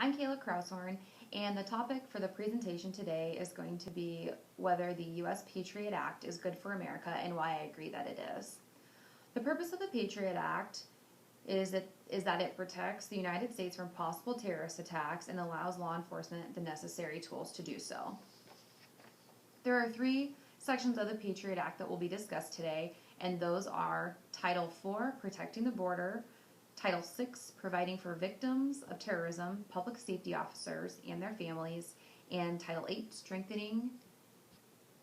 I'm Kayla Kraushorn, and the topic for the presentation today is going to be whether the US Patriot Act is good for America and why I agree that it is. The purpose of the Patriot Act is that it protects the United States from possible terrorist attacks and allows law enforcement the necessary tools to do so. There are three sections of the Patriot Act that will be discussed today, and those are Title IV, Protecting the Border, Title VI, Providing for Victims of Terrorism, Public Safety Officers, and their families, and Title VIII, Strengthening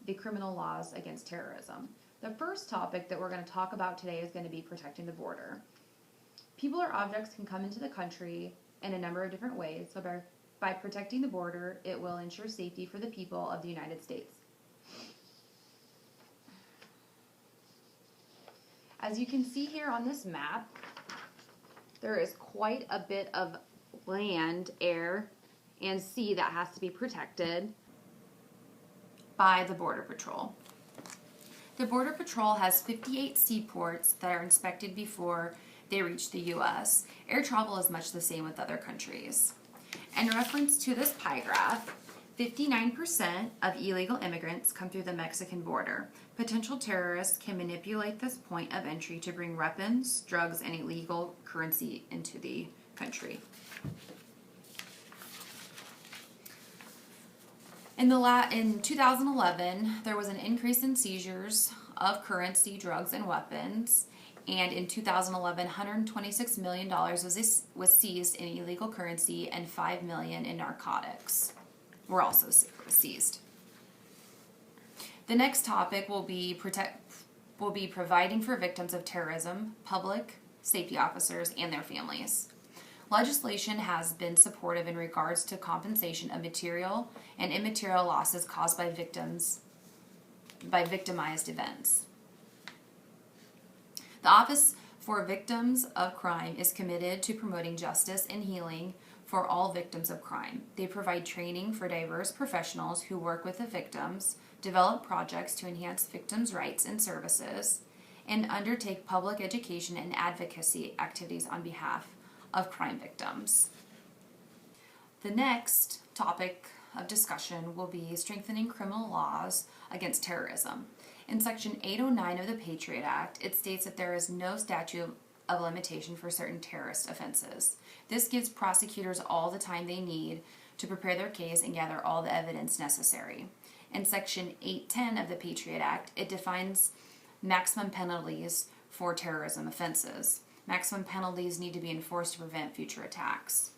the Criminal Laws Against Terrorism. The first topic that we're going to talk about today is going to be protecting the border. People or objects can come into the country in a number of different ways, so by protecting the border, it will ensure safety for the people of the United States. As you can see here on this map, there is quite a bit of land, air, and sea that has to be protected by the Border Patrol. The Border Patrol has 58 seaports that are inspected before they reach the U.S. Air travel is much the same with other countries. In reference to this pie graph, 59% of illegal immigrants come through the Mexican border. Potential terrorists can manipulate this point of entry to bring weapons, drugs, and illegal currency into the country. In 2011, there was an increase in seizures of currency, drugs, and weapons. And in 2011, $126 million was seized in illegal currency and $5 million in narcotics were also seized. The next topic will be providing for victims of terrorism, public safety officers, and their families. Legislation has been supportive in regards to compensation of material and immaterial losses caused by victimized events. The Office for Victims of Crime is committed to promoting justice and healing for all victims of crime. They provide training for diverse professionals who work with the victims, develop projects to enhance victims' rights and services, and undertake public education and advocacy activities on behalf of crime victims. The next topic of discussion will be strengthening criminal laws against terrorism. In Section 809 of the Patriot Act, it states that there is no statute of limitation for certain terrorist offenses. This gives prosecutors all the time they need to prepare their case and gather all the evidence necessary. In Section 810 of the Patriot Act, it defines maximum penalties for terrorism offenses. Maximum penalties need to be enforced to prevent future attacks.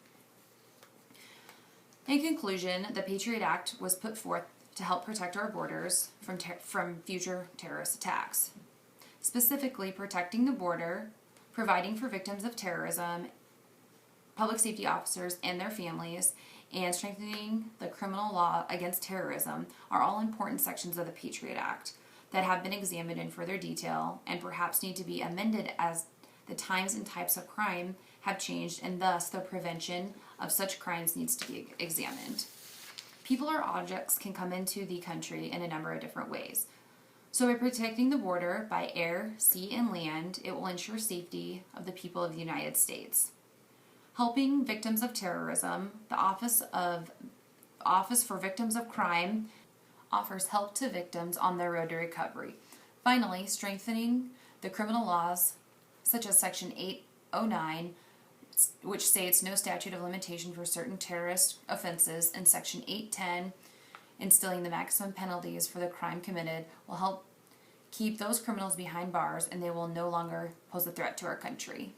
In conclusion, the Patriot Act was put forth to help protect our borders from future terrorist attacks. Specifically, protecting the border, providing for victims of terrorism, public safety officers and their families, and strengthening the criminal law against terrorism are all important sections of the Patriot Act that have been examined in further detail and perhaps need to be amended as the times and types of crime have changed, and thus the prevention of such crimes needs to be examined. People or objects can come into the country in a number of different ways. So by protecting the border by air, sea, and land, it will ensure safety of the people of the United States. Helping victims of terrorism, the Office for Victims of Crime offers help to victims on their road to recovery. Finally, strengthening the criminal laws such as Section 809, which states no statute of limitation for certain terrorist offenses, and Section 810, instilling the maximum penalties for the crime committed, will help keep those criminals behind bars, and they will no longer pose a threat to our country.